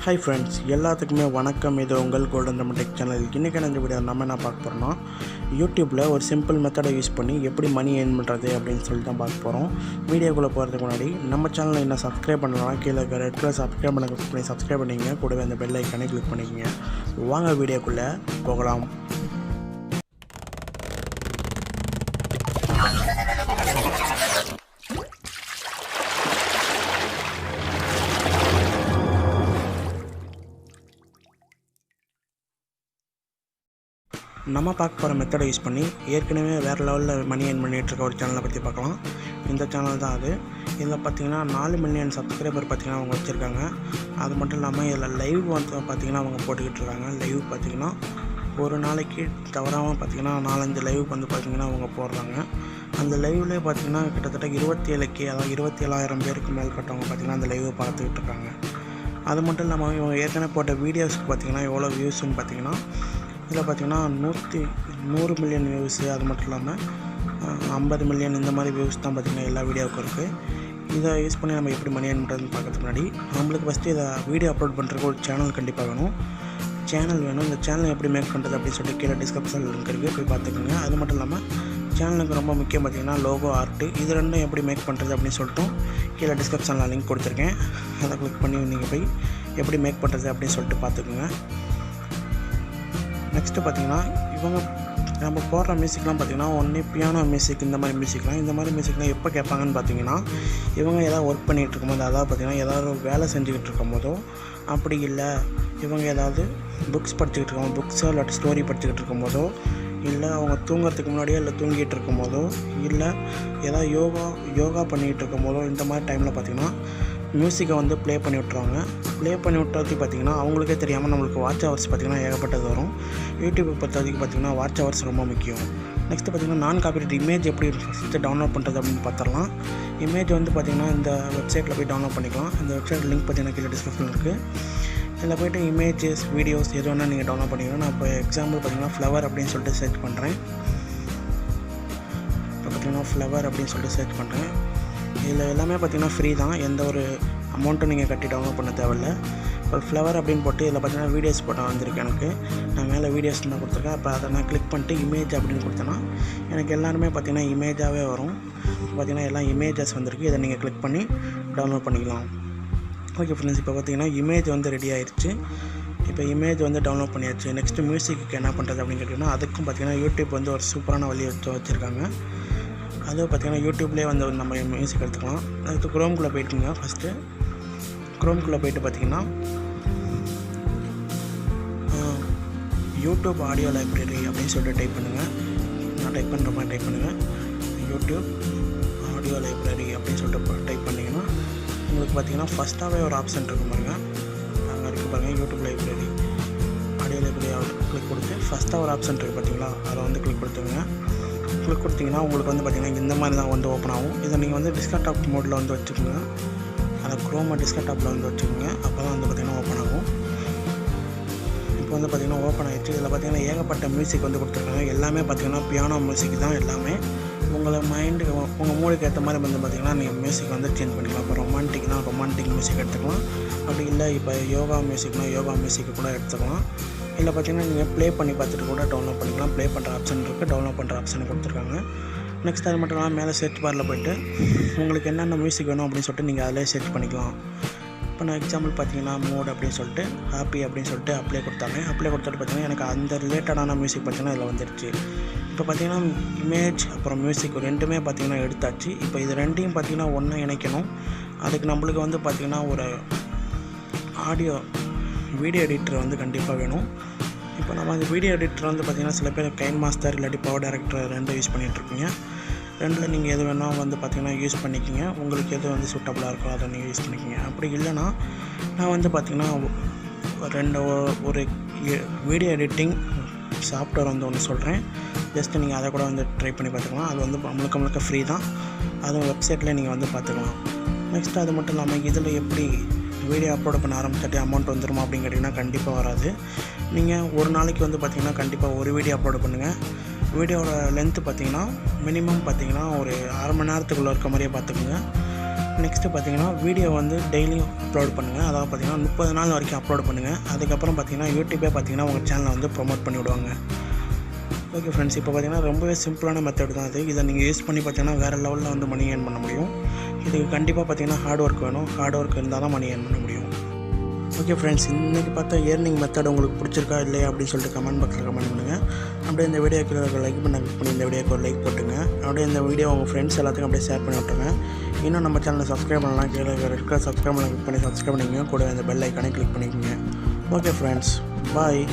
Hi friends, எல்லாத்துக்குமே வணக்கம். இது உங்கள் கோல்டன் தமிழ் டெக் சேனல். இன்றைக்கான இந்த வீடியோ நம்ம என்ன பார்க்க போகிறோம்னா, யூடியூப்பில் ஒரு சிம்பிள் மெத்தடை யூஸ் பண்ணி எப்படி மணி ஏர்ன் பண்ணுறது அப்படின்னு சொல்லி தான் பார்க்க போகிறோம். வீடியோக்குள்ளே போகிறதுக்கு முன்னாடி நம்ம சேனலை இன்னும் சப்ஸ்கிரைப் பண்ணலாம். கீழே இருக்க ரெட் கலர் சப்ஸ்கிரைப் பண்ண கிளிக் பண்ணி சப்ஸ்கிரைப் பண்ணிக்கங்க. கூடவே அந்த பெல் ஐக்கானே கிளிக் பண்ணிக்கங்க. வாங்க வீடியோக்குள்ளே போகலாம். நம்ம பார்க்க போகிற மெத்தடை யூஸ் பண்ணி ஏற்கனவே வேறு லெவலில் மணி ஏர்ன் பண்ணிகிட்ருக்க ஒரு சேனலை பற்றி பார்க்கலாம். இந்த சேனல் தான் அது. இதில் பார்த்திங்கன்னா 4 மில்லியன் சப்ஸ்கிரைபர் பார்த்திங்கன்னா அவங்க வச்சுருக்காங்க. அது மட்டும் இல்லாமல் இதில் லைவ் வந்து பார்த்திங்கன்னா அவங்க போட்டுக்கிட்டு இருக்காங்க. லைவ் பார்த்திங்கன்னா ஒரு நாளைக்கு தவறாமல் பார்த்திங்கன்னா 4-5 லைவ் வந்து பார்த்திங்கன்னா அவங்க போடுறாங்க. அந்த லைவ்லேயே பார்த்திங்கன்னா கிட்டத்தட்ட 27K, அதாவது 27,000 பேருக்கு மேற்பட்டவங்க பார்த்திங்கன்னா அந்த லைவை பார்த்துக்கிட்டு இருக்காங்க. அது மட்டும் இல்லாமல் இவங்க ஏற்கனவே போட்ட வீடியோஸ்க்கு பார்த்திங்கன்னா எவ்வளோ வியூஸ்ன்னு பார்த்திங்கன்னா இதில் பார்த்திங்கன்னா 100 மில்லியன் வியூஸு, அது மட்டும் இல்லாமல் 50 மில்லியன் இந்த மாதிரி வியூஸ் தான் பார்த்திங்கன்னா எல்லா வீடியோவுக்கும் இருக்குது. இதை யூஸ் பண்ணி நம்ம எப்படி மணி ஏர்ன் பண்ணுறதுன்னு பார்க்கறதுக்கு முன்னாடி நம்மளுக்கு ஃபஸ்ட்டு இதை வீடியோ அப்லோட் பண்ணுறதுக்கு ஒரு சேனல் கண்டிப்பாக வேணும். இந்த சேனல் எப்படி மேக் பண்ணுறது அப்படின்னு சொல்லிட்டு கீழே டிஸ்கிரிப்ஷனில் லிங்க் இருக்குது, போய் பார்த்துக்கோங்க. அது மட்டும் இல்லாமல் சேனலுக்கு ரொம்ப முக்கியம் பார்த்திங்கன்னா லோகோ, ஆர்ட்டு, இது ரெண்டும் எப்படி மேக் பண்ணுறது அப்படின்னு சொல்லிட்டு கீழே டிஸ்கிரிப்ஷனில் லிங்க் கொடுத்துருக்கேன். அதை கிளிக் பண்ணி நீங்கள் போய் எப்படி மேக் பண்ணுறது அப்படின்னு சொல்லிட்டு பார்த்துக்குங்க. நெக்ஸ்ட்டு பார்த்திங்கன்னா இவங்க நம்ம போடுற மியூசிக்லாம் பார்த்திங்கன்னா ஒன்றே பியானோ மியூசிக், இந்த மாதிரி மியூசிக்லாம் எப்போ கேட்பாங்கன்னு பார்த்திங்கன்னா இவங்க எதாவது ஒர்க் பண்ணிகிட்டு இருக்கும்போது, அதாவது பார்த்திங்கன்னா ஏதாவது வேலை செஞ்சுக்கிட்டு இருக்கும் போதோ, அப்படி இல்லை இவங்க ஏதாவது புக்ஸ் படிச்சுக்கிட்டு இருக்கோம், புக்ஸோ இல்லாட்டி ஸ்டோரி படிச்சுக்கிட்டு இருக்கும் போதோ, இல்லை அவங்க தூங்குறதுக்கு முன்னாடியோ இல்லை தூங்கிட்டு இருக்கும் போதோ, இல்லை ஏதாவது யோகா பண்ணிகிட்டு இருக்கும் போதோ, இந்த மாதிரி டைமில் பார்த்திங்கன்னா மியூசிக்கை வந்து ப்ளே பண்ணி விட்ருவாங்க. ப்ளே பண்ணி விட்டுறதுக்கு பார்த்திங்கன்னா அவங்களுக்கே தெரியாமல் நம்மளுக்கு வாட்ச் ஹவர்ஸ் பார்த்திங்கன்னா ஏகப்பட்டது வரும். யூடியூப்பை பொறுத்தவரைக்கும் பார்த்திங்கன்னா வாட்ச் ஹவர்ஸ் ரொம்ப முக்கியம். நெக்ஸ்ட்டு பார்த்திங்கன்னா நான் காப்பிரைட் இமேஜ் எப்படி ஃபஸ்ட்டு டவுன்லோட் பண்ணுறது அப்படின்னு பார்த்துடலாம். இமேஜ் வந்து பார்த்திங்கன்னா இந்த வெப்சைட்டில் போய் டவுன்லோட் பண்ணிக்கலாம். இந்த வெப்சைட் லிங்க் பார்த்திங்கன்னா கீழே டிஸ்கிரிப்ஷனில் இருக்குது. இதில் போய்ட்டு இமேஜஸ், வீடியோஸ் எது வேணால் நீங்கள் டவுன்லோட் பண்ணிக்கலாம். நான் இப்போ எக்ஸாம்பிள் பார்த்திங்கன்னா ஃப்ளவர் அப்படின்னு சொல்லிட்டு சர்ச் பண்ணுறேன். இப்போ பார்த்திங்கன்னா ஃப்ளவர் அப்படின்னு சொல்லிட்டு சர்ச் பண்ணுறேன். இதில் எல்லாமே பார்த்திங்கன்னா ஃப்ரீ தான், எந்த ஒரு அமௌண்ட்டும் நீங்கள் கட்டி டவுன்லோட் பண்ண தேவையில்லை. இப்போ ஃப்ளவர் அப்படின்னு போட்டு இதில் பார்த்திங்கன்னா வீடியோஸ் போட்ட வந்திருக்கு. எனக்கு நான் மேலே வீடியோஸ் தான் கொடுத்துருக்கேன். அப்போ அதை நான் கிளிக் பண்ணிட்டு இமேஜ் அப்படின்னு கொடுத்தேன்னா எனக்கு எல்லாருமே பார்த்திங்கன்னா இமேஜாகவே வரும். பார்த்திங்கன்னா எல்லாம் இமேஜஸ் வந்திருக்கு. இதை நீங்கள் கிளிக் பண்ணி டவுன்லோட் பண்ணிக்கலாம். ஓகே ஃப்ரெண்ட்ஸ், இப்போ பார்த்திங்கன்னா இமேஜ் வந்து ரெடி ஆயிடுச்சு. இப்போ இமேஜ் வந்து டவுன்லோட் பண்ணியாச்சு. நெக்ஸ்ட்டு மியூசிக்கு என்ன பண்ணுறது அப்படின்னு கேட்டிங்கன்னா அதுக்கும் பார்த்திங்கன்னா யூடியூப் வந்து ஒரு சூப்பரான வழி வச்சுருக்காங்க. அதுவும் பார்த்திங்கன்னா யூடியூப்லேயே வந்து நம்ம மியூசிக் எடுத்துக்கலாம். அதுக்கு குரோம்குள்ளே போய்ட்டுங்க. ஃபஸ்ட்டு குரோம்குள்ளே போய்ட்டு பார்த்திங்கன்னா யூடியூப் ஆடியோ லைப்ரரி அப்படின்னு சொல்லிட்டு டைப் பண்ணுங்கள். நான் டைப் பண்ணுற மாதிரி டைப் பண்ணுங்கள். யூடியூப் ஆடியோ லைப்ரரி அப்படின்னு சொல்லிட்டு டைப் பண்ணிங்கன்னா உங்களுக்கு பார்த்திங்கன்னா ஃபஸ்ட்டாகவே ஒரு ஆப்ஷன் இருக்கும் பாருங்கள். அங்கே இருக்குது பாருங்கள், YouTube library audio library click கொடுத்து ஃபஸ்ட்டாக ஒரு ஆப்ஷன் இருக்குது பார்த்திங்களா, அதை வந்து கிளிக் கொடுத்துருங்க. கிளிக் கொடுத்திங்கன்னா உங்களுக்கு வந்து பார்த்திங்கன்னா இந்த மாதிரி தான் வந்து ஓப்பன் ஆகும். இதை நீங்கள் வந்து டிஸ்க்டாப் மோடில் வந்து வச்சுக்கோங்க. அதை குரோமை டிஸ்க்டாப்பில் வந்து வச்சுக்கோங்க. அப்போ தான் வந்து பார்த்திங்கன்னா ஓப்பன் ஆகும். இப்போ வந்து பார்த்திங்கன்னா ஓப்பன் ஆகிடுச்சு. இதில் பார்த்திங்கன்னா ஏகப்பட்ட மியூசிக் வந்து கொடுத்துருக்காங்க. எல்லாமே பார்த்திங்கன்னா பியானோ மியூசிக் தான் எல்லாமே. உங்களை மைண்டுக்கு உங்கள் மூடுக்கு ஏற்ற மாதிரி வந்து பார்த்திங்கன்னா நீங்கள் மியூசிக் வந்து சேஞ்ச் பண்ணிக்கலாம். இப்போ ரொமான்டிக் மியூசிக் எடுத்துக்கலாம். அப்படி இல்லை இப்போ யோகா மியூசிக்கு கூட எடுத்துக்கலாம். இல்லை பார்த்திங்கன்னா நீங்கள் ப்ளே பண்ணி பார்த்துட்டு கூட டவுன்லோட் பண்ணிக்கலாம். ப்ளே பண்ணுற ஆப்ஷன் இருக்குது, டவுன்லோட் பண்ணுற ஆப்ஷன் கொடுத்துருக்காங்க. நெக்ஸ்ட் அது மட்டும் இல்லாமல் மேலே சர்ச் பாரில் போய்ட்டு உங்களுக்கு என்னென்ன மியூசிக் வேணும் அப்படின்னு சொல்லிட்டு நீங்கள் அதிலே சர்ச் பண்ணிக்கலாம். இப்போ நான் எக்ஸாம்பிள் பார்த்திங்கன்னா மோட் அப்படின்னு சொல்லிட்டு ஹாப்பி அப்படின்னு சொல்லிட்டு அப்ளை கொடுத்தாங்க. அப்ளை கொடுத்துட்டு பார்த்திங்கன்னா எனக்கு அந்த ரிலேட்டடான மியூசிக் பார்த்திங்கன்னா இதில் வந்துடுச்சு. இப்போ பார்த்திங்கன்னா இமேஜ் அப்புறம் மியூசிக் ரெண்டுமே பார்த்திங்கன்னா எடுத்தாச்சு. இப்போ இது ரெண்டையும் பார்த்திங்கன்னா ஒன்றா இணைக்கணும். அதுக்கு நம்மளுக்கு வந்து பார்த்திங்கன்னா ஒரு வீடியோ எடிட்டர் வந்து கண்டிப்பாக வேணும். இப்போ நம்ம அந்த வீடியோ எடிட்டர் வந்து பார்த்திங்கன்னா சில பேர் கைன் மாஸ்டர் இல்லாட்டி பவர் டைரக்டர் ரெண்டும் யூஸ் பண்ணிகிட்ருக்கீங்க. ரெண்டில் நீங்கள் எது வேணால் வந்து பார்த்திங்கன்னா யூஸ் பண்ணிக்கிங்க. உங்களுக்கு எது வந்து சூட்டபுளாக இருக்கோ அதை நீங்கள் யூஸ் பண்ணிக்கிங்க. அப்படி இல்லைன்னா நான் வந்து பார்த்திங்கன்னா ஒரு வீடியோ எடிட்டிங் சாஃப்ட்வேர் வந்து ஒன்று சொல்கிறேன். ஜஸ்ட்டு நீங்கள் அதை கூட வந்து ட்ரை பண்ணி பார்த்துக்கலாம். அது வந்து முழுக்க ஃப்ரீ தான். அதுவும் வெப்சைட்டில் நீங்கள் வந்து பார்த்துக்கலாம். நெக்ஸ்ட்டு அது மட்டும் இல்லாமல் இதில் எப்படி வீடியோ அப்லோட் பண்ண ஆரம்பிச்சிட்டு அமௌண்ட் வந்துடுமா அப்படின்னு கேட்டிங்கன்னா கண்டிப்பாக வராது. நீங்கள் ஒரு நாளைக்கு வந்து பார்த்திங்கன்னா கண்டிப்பாக ஒரு வீடியோ அப்லோட் பண்ணுங்கள். வீடியோவோட லென்த்து பார்த்திங்கன்னா மினிமம் பார்த்திங்கன்னா ஒரு 1/2 மணி நேரத்துக்குள்ளே இருக்க மாதிரியே பார்த்துக்குங்க. நெக்ஸ்ட்டு பார்த்தீங்கன்னா வீடியோ வந்து டெய்லியும் அப்லோட் பண்ணுங்கள். அதாவது பார்த்தீங்கன்னா 30 நாள் வரைக்கும் அப்லோட் பண்ணுங்கள். அதுக்கப்புறம் பார்த்தீங்கன்னா யூடியூபே பார்த்தீங்கன்னா உங்கள் சேனலை வந்து ப்ரொமோட் பண்ணி விடுவாங்க. ஓகே ஃப்ரெண்ட்ஸ், இப்போ பார்த்தீங்கன்னா ரொம்பவே சிம்பிளான மெத்தட் தான் இது. இதை நீங்கள் யூஸ் பண்ணி பார்த்தீங்கன்னா வேறு லெவலில் வந்து மணி ஏர்ன் பண்ண முடியும். இதுக்கு கண்டிப்பாக பார்த்தீங்கன்னா ஹார்ட் ஒர்க் வேணும். ஹார்ட் ஒர்க் இருந்தால் தான் மணி ஏர்ன் பண்ண முடியும். ஓகே ஃப்ரெண்ட்ஸ், இன்றைக்கி பார்த்தா ஏர்னிங் மெத்தட் உங்களுக்கு பிடிச்சிருக்கா இல்லையா அப்படின்னு சொல்லிட்டு கமெண்ட் பாக்ஸில் கமெண்ட் பண்ணுங்கள். அப்படியே இந்த வீடியோக்கு லைக் பண்ணி இந்த வீடியோக்கு ஒரு லைக் போட்டுங்க. அப்படியே இந்த வீடியோ உங்கள் ஃப்ரெண்ட்ஸ் எல்லாத்துக்கும் அப்படியே ஷேர் பண்ணி விட்டுருங்க. இன்னும் நம்ம சேனலை சப்ஸ்கிரைப் பண்ணலாம். கீழே இருக்க சப்ஸ்கிரைப் பண்ண கிளிக் பண்ணி சப்ஸ்கிரைப் பண்ணிக்கோங்க. கூட இந்த பெல் ஐக்கானே கிளிக் பண்ணிக்கோங்க. ஓகே ஃப்ரெண்ட்ஸ், பாய்.